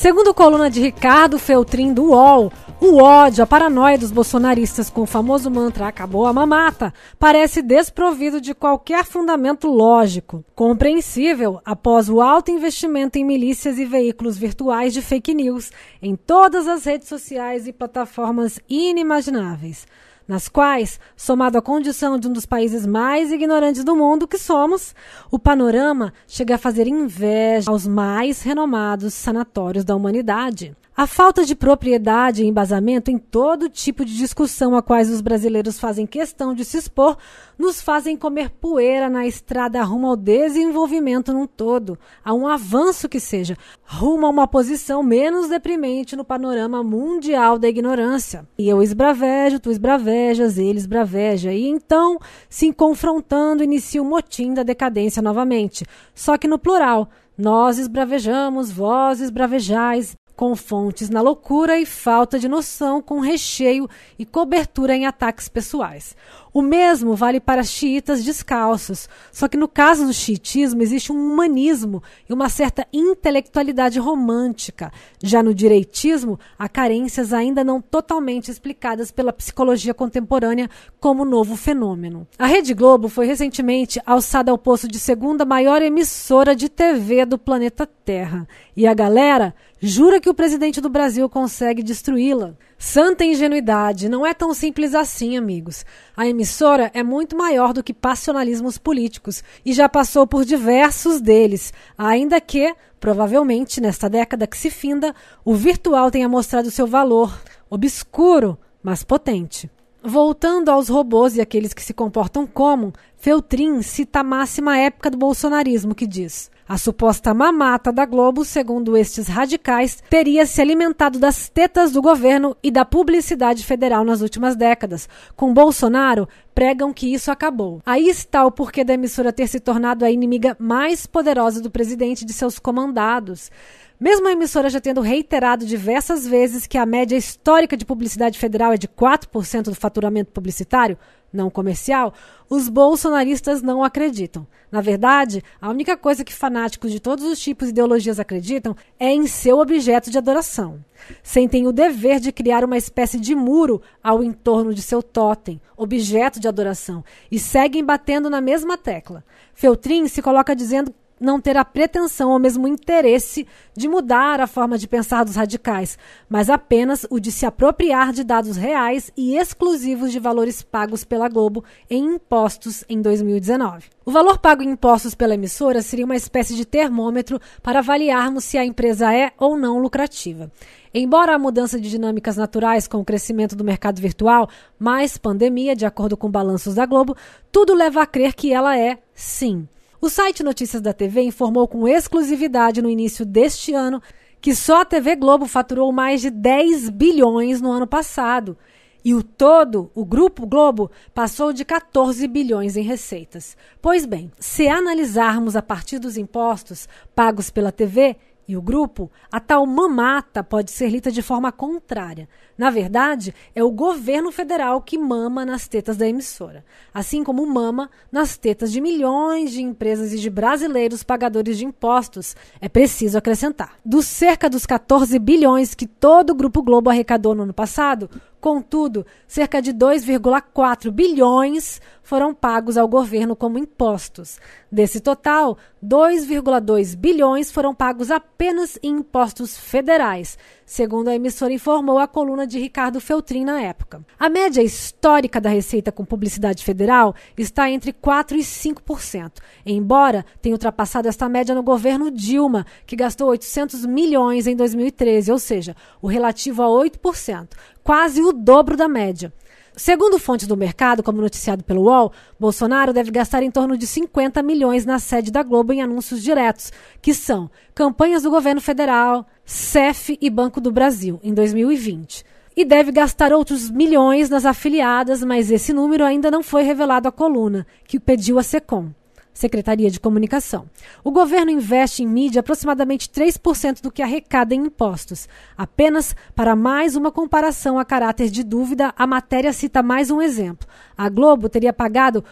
Segundo coluna de Ricardo Feltrin do UOL, o ódio, a paranoia dos bolsonaristas com o famoso mantra "acabou a mamata" parece desprovido de qualquer fundamento lógico. Compreensível após o alto investimento em milícias e veículos virtuais de fake news em todas as redes sociais e plataformas inimagináveis, nas quais, somado à condição de um dos países mais ignorantes do mundo que somos, o panorama chega a fazer inveja aos mais renomados sanatórios da humanidade. A falta de propriedade e embasamento em todo tipo de discussão a quais os brasileiros fazem questão de se expor nos fazem comer poeira na estrada rumo ao desenvolvimento num todo, a um avanço que seja, rumo a uma posição menos deprimente no panorama mundial da ignorância. E eu esbravejo, tu esbravejas, ele esbraveja, e então, se confrontando, inicia o motim da decadência novamente, só que no plural. Nós esbravejamos, vós esbravejais, com fontes na loucura e falta de noção, com recheio e cobertura em ataques pessoais. O mesmo vale para xiitas descalços, só que no caso do xiitismo existe um humanismo e uma certa intelectualidade romântica. Já no direitismo, há carências ainda não totalmente explicadas pela psicologia contemporânea como novo fenômeno. A Rede Globo foi recentemente alçada ao posto de segunda maior emissora de TV do planeta Terra. E a galera jura que o presidente do Brasil consegue destruí-la. Santa ingenuidade, não é tão simples assim, amigos. A emissora é muito maior do que passionalismos políticos e já passou por diversos deles, ainda que, provavelmente, nesta década que se finda, o virtual tenha mostrado seu valor, obscuro, mas potente. Voltando aos robôs e aqueles que se comportam como, Feltrin cita a máxima época do bolsonarismo que diz: a suposta mamata da Globo, segundo estes radicais, teria se alimentado das tetas do governo e da publicidade federal nas últimas décadas. Com Bolsonaro, pregam que isso acabou. Aí está o porquê da emissora ter se tornado a inimiga mais poderosa do presidente e de seus comandados. Mesmo a emissora já tendo reiterado diversas vezes que a média histórica de publicidade federal é de 4% do faturamento publicitário, não comercial, os bolsonaristas não acreditam. Na verdade, a única coisa que fanáticos de todos os tipos e ideologias acreditam é em seu objeto de adoração. Sentem o dever de criar uma espécie de muro ao entorno de seu tótem, objeto de adoração, e seguem batendo na mesma tecla. Feltrin se coloca dizendo não ter a pretensão ou mesmo interesse de mudar a forma de pensar dos radicais, mas apenas o de se apropriar de dados reais e exclusivos de valores pagos pela Globo em impostos em 2019. O valor pago em impostos pela emissora seria uma espécie de termômetro para avaliarmos se a empresa é ou não lucrativa. Embora a mudança de dinâmicas naturais com o crescimento do mercado virtual, mais pandemia, de acordo com balanços da Globo, tudo leva a crer que ela é, sim. O site Notícias da TV informou com exclusividade no início deste ano que só a TV Globo faturou mais de 10 bilhões no ano passado. E o Grupo Globo, passou de 14 bilhões em receitas. Pois bem, se analisarmos a partir dos impostos pagos pela TV e o grupo, a tal mamata pode ser lida de forma contrária. Na verdade, é o governo federal que mama nas tetas da emissora, assim como mama nas tetas de milhões de empresas e de brasileiros pagadores de impostos, é preciso acrescentar. Dos cerca dos 14 bilhões que todo o Grupo Globo arrecadou no ano passado, contudo, cerca de 2,4 bilhões foram pagos ao governo como impostos. Desse total, 2,2 bilhões foram pagos apenas em impostos federais, segundo a emissora informou a coluna de Ricardo Feltrin na época. A média histórica da receita com publicidade federal está entre 4% e 5%, embora tenha ultrapassado esta média no governo Dilma, que gastou 800 milhões em 2013, ou seja, o relativo a 8%, quase o dobro da média. Segundo fontes do mercado, como noticiado pelo UOL, Bolsonaro deve gastar em torno de 50 milhões na sede da Globo em anúncios diretos, que são campanhas do governo federal, CEF e Banco do Brasil, em 2020. E deve gastar outros milhões nas afiliadas, mas esse número ainda não foi revelado à coluna, que pediu a SECOM, Secretaria de Comunicação. O governo investe em mídia aproximadamente 3% do que arrecada em impostos. Apenas para mais uma comparação a caráter de dúvida, a matéria cita mais um exemplo. A Globo teria pagado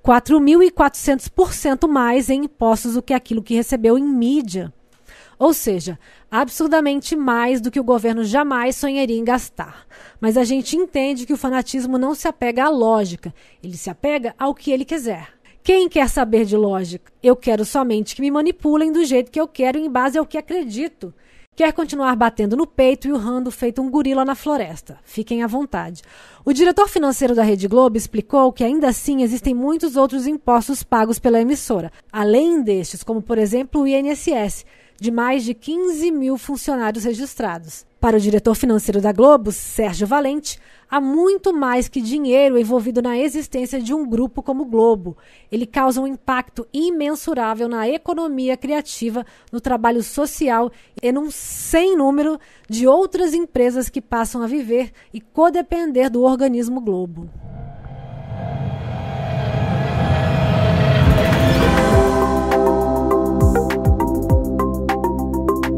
4.400% mais em impostos do que aquilo que recebeu em mídia. Ou seja, absurdamente mais do que o governo jamais sonharia em gastar. Mas a gente entende que o fanatismo não se apega à lógica, ele se apega ao que ele quiser. Quem quer saber de lógica? Eu quero somente que me manipulem do jeito que eu quero em base ao que acredito. Quer continuar batendo no peito e urrando feito um gorila na floresta? Fiquem à vontade. O diretor financeiro da Rede Globo explicou que ainda assim existem muitos outros impostos pagos pela emissora, além destes, como por exemplo o INSS, de mais de 15 mil funcionários registrados. Para o diretor financeiro da Globo, Sérgio Valente, há muito mais que dinheiro envolvido na existência de um grupo como o Globo. Ele causa um impacto imensurável na economia criativa, no trabalho social e num sem número de outras empresas que passam a viver e codepender do organismo Globo.